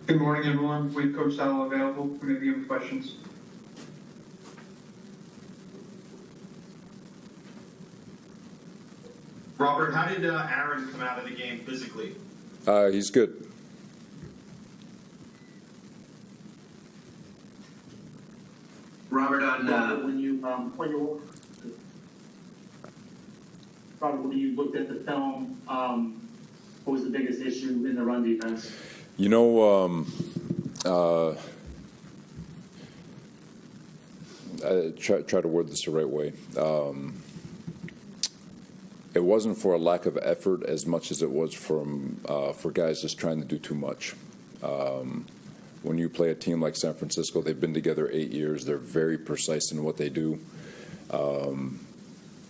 Good morning, everyone. We have Coach Saleh available. We're going to begin with questions. Robert, how did Aaron come out of the game physically? He's good. Robert, when you looked at the film, what was the biggest issue in the run defense? You know, try to word this the right way. It wasn't for a lack of effort as much as it was for guys just trying to do too much. When you play a team like San Francisco, they've been together 8 years. They're very precise in what they do.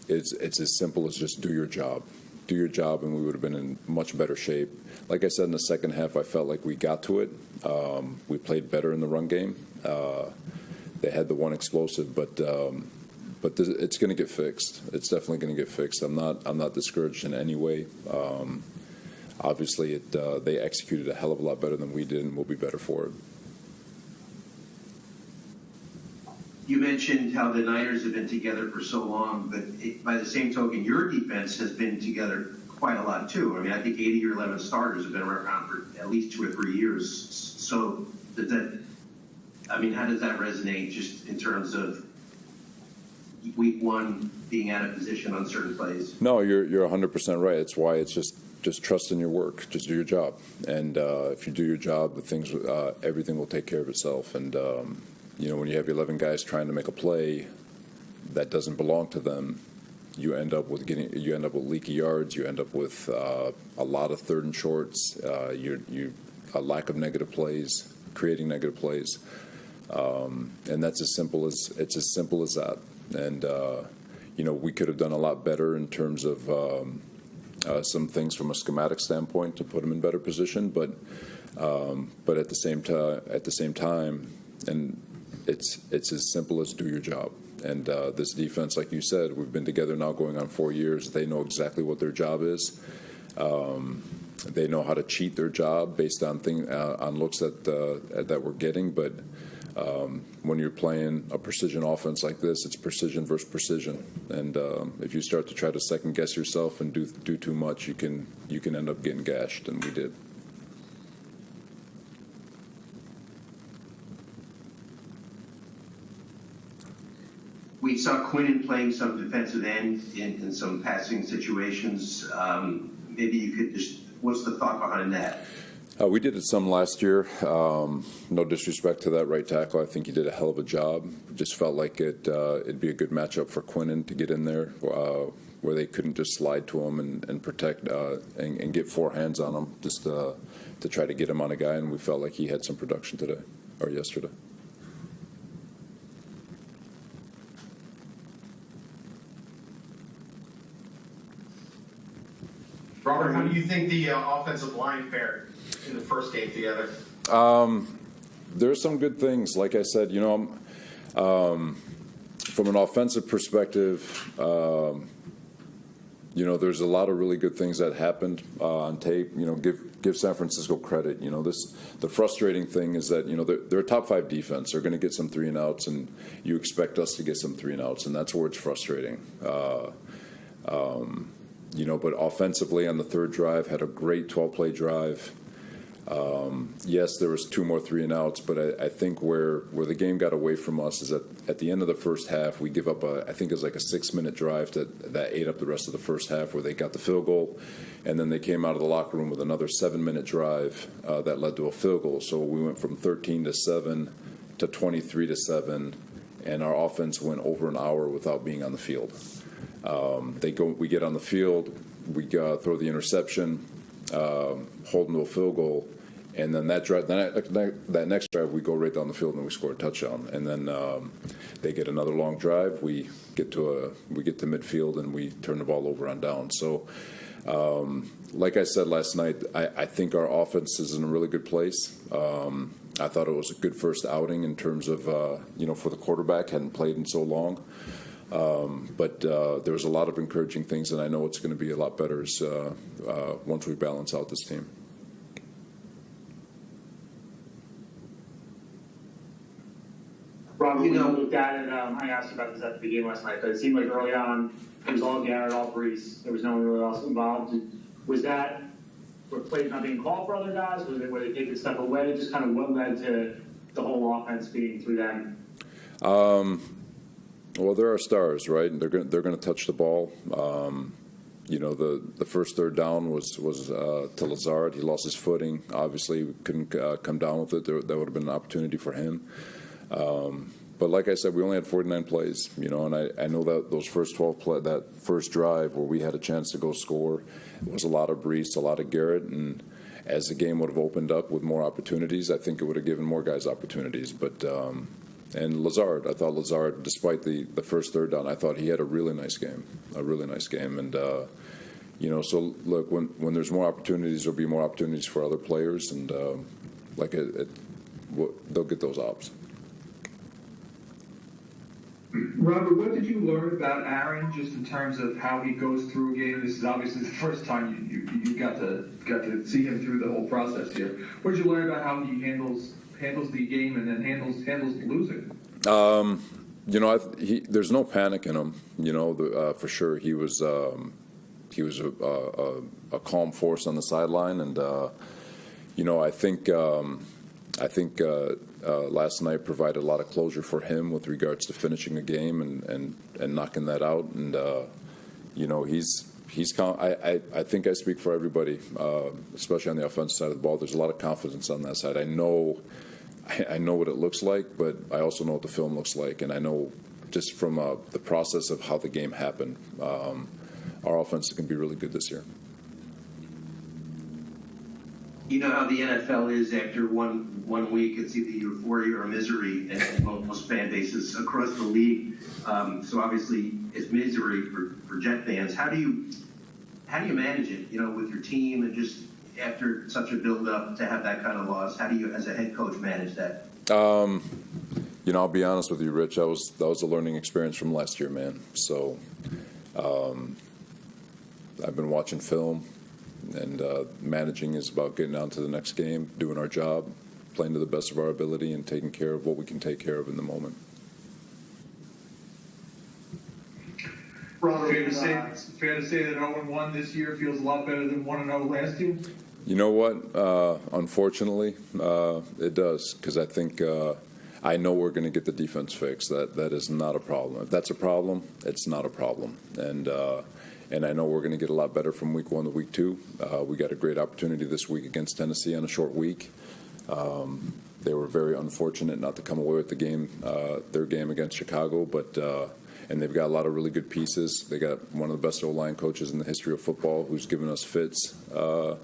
It's as simple as just do your job. Do your job, and we would have been in much better shape. Like I said, in the second half, I felt like we got to it. We played better in the run game. They had the one explosive, but it's going to get fixed. It's definitely going to get fixed. I'm not discouraged in any way. Obviously, they executed a hell of a lot better than we did, and we'll be better for it. you mentioned how the Niners have been together for so long, but by the same token, your defense has been together quite a lot too. I mean, I think 8 of your 11 starters have been around for at least 2 or 3 years. So does that, I mean, how does that resonate just in terms of week one being out of position on certain plays? No, you're 100% right. It's why it's just trust in your work. Just do your job, and if you do your job, everything will take care of itself. And when you have 11 guys trying to make a play that doesn't belong to them, you end up with leaky yards. You end up with a lot of third and shorts. A lack of negative plays, creating negative plays, and that's as simple as that. And we could have done a lot better in terms of some things from a schematic standpoint to put them in better position. But at the same time, and it's as simple as do your job. And this defense, like you said, we've been together now going on 4 years. They know exactly what their job is. They know how to cheat their job based on looks that we're getting. But when you're playing a precision offense like this, it's precision versus precision. And if you start to try to second guess yourself and do too much, you can end up getting gashed, and we did. We saw Quinnen playing some defensive end in some passing situations. Maybe you could what's the thought behind that? We did it some last year. No disrespect to that right tackle. I think he did a hell of a job. Just felt like it'd be a good matchup for Quinnen to get in there where they couldn't just slide to him and protect and get 4 hands on him just to try to get him on a guy. And we felt like he had some production today or yesterday. Robert, how do you think the offensive line fared in the first game together? There's some good things. Like I said, from an offensive perspective, there's a lot of really good things that happened on tape. Give San Francisco credit. The frustrating thing is that they're a top 5 defense. They're going to get some 3 and outs, and you expect us to get some 3 and outs, and that's where it's frustrating. But offensively on the third drive, had a great 12-play drive. Yes, there was 2 more 3 and outs, but I think where the game got away from us is at the end of the first half, we give up I think it was like a 6-minute drive that ate up the rest of the first half where they got the field goal, and then they came out of the locker room with another 7-minute drive that led to a field goal. So we went from 13-7 to 23-7, and our offense went over an hour without being on the field. We get on the field, we throw the interception, hold them to a field goal, and then that next drive we go right down the field and we score a touchdown. And then they get another long drive. We get to midfield and we turn the ball over on down. So, like I said last night, I think our offense is in a really good place. I thought it was a good first outing in terms of for the quarterback, hadn't played in so long. But there was a lot of encouraging things, and I know it's going to be a lot better once we balance out this team. Robert, You when you know- looked at it, I asked you about this after the game last night, but it seemed like early on, it was all Garrett, all Brees. There was no one really else involved. Was that were plays not being called for other guys? Was it where they taking stuff away? Just kind of what led to the whole offense being through them? Well, there are stars, right? They're going to touch the ball. You know, the first third down was to Lazard. He lost his footing. Obviously, we couldn't come down with it. That would have been an opportunity for him. But like I said, we only had 49 plays, you know, and I know that those first 12 that first drive where we had a chance to go score, it was a lot of Brees, a lot of Garrett, and as the game would have opened up with more opportunities, I think it would have given more guys opportunities. But and Lazard, I thought Lazard, despite the first third down, I thought he had a really nice game, and you know, so look, when there's more opportunities, there'll be more opportunities for other players, and they'll get those ops. Robert, what did you learn about Aaron, just in terms of how he goes through a game? This is obviously the first time you got to see him through the whole process here. What did you learn about how he handles the game and then handles losing? You know, there's no panic in him. You know, for sure. He was a calm force on the sideline, and you know, I think last night provided a lot of closure for him with regards to finishing a game and knocking that out. And you know, he's calm. I think I speak for everybody, especially on the offensive side of the ball. There's a lot of confidence on that side. I know what it looks like, but I also know what the film looks like, and I know just from the process of how the game happened, our offense is going to be really good this year. You know how the NFL is after one week, it's either euphoria or misery in most fan bases across the league. So obviously it's misery for Jet fans. How do you manage it, you know, with your team, and just after such a build-up to have that kind of loss? How do you, as a head coach, manage that? You know, I'll be honest with you, Rich. That was a learning experience from last year, man. So I've been watching film, and managing is about getting on to the next game, doing our job, playing to the best of our ability, and taking care of what we can take care of in the moment. Robert, fair to say that 0-1 this year feels a lot better than 1-0 last year? You know what? Unfortunately, it does, because I think I know we're going to get the defense fixed. That is not a problem. If that's a problem, it's not a problem. And I know we're going to get a lot better from week 1 to week 2. We got a great opportunity this week against Tennessee on a short week. They were very unfortunate not to come away with the game, their game against Chicago, but and they've got a lot of really good pieces. They got one of the best O-line coaches in the history of football, who's given us fits over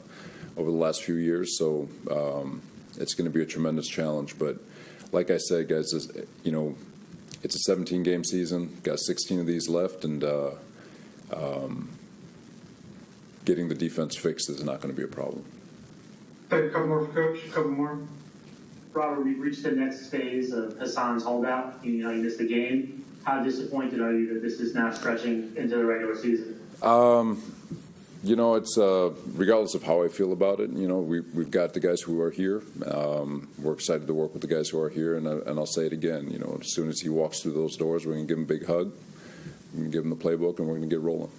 the last few years. So it's going to be a tremendous challenge. But like I said, guys, you know, it's a 17-game season. Got 16 of these left, and getting the defense fixed is not going to be a problem. Take a couple more for Coach. A couple more. Robert, we've reached the next phase of Hassan's holdout. You know, he missed the game. How disappointed are you that this is now stretching into the regular season? You know, it's regardless of how I feel about it. You know, we've got the guys who are here. We're excited to work with the guys who are here, and I'll say it again. You know, as soon as he walks through those doors, we're going to give him a big hug. We're going to give him the playbook, and we're going to get rolling.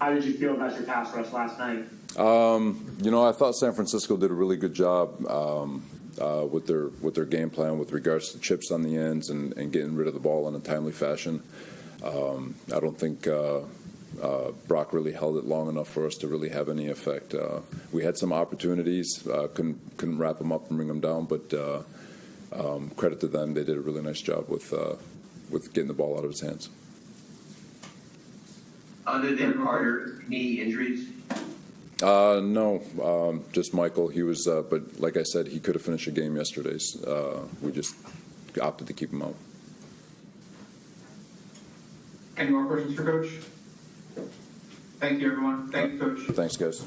How did you feel about your pass rush last night? You know, I thought San Francisco did a really good job with their game plan with regards to chips on the ends and getting rid of the ball in a timely fashion. I don't think Brock really held it long enough for us to really have any effect. We had some opportunities, couldn't wrap them up and bring them down, but credit to them, they did a really nice job with getting the ball out of his hands. Other than Carter, any injuries? No, just Michael. He was, but like I said, he could have finished a game yesterday. We just opted to keep him out. Any more questions for Coach? Thank you, everyone. Thank you, Coach. Thanks, guys.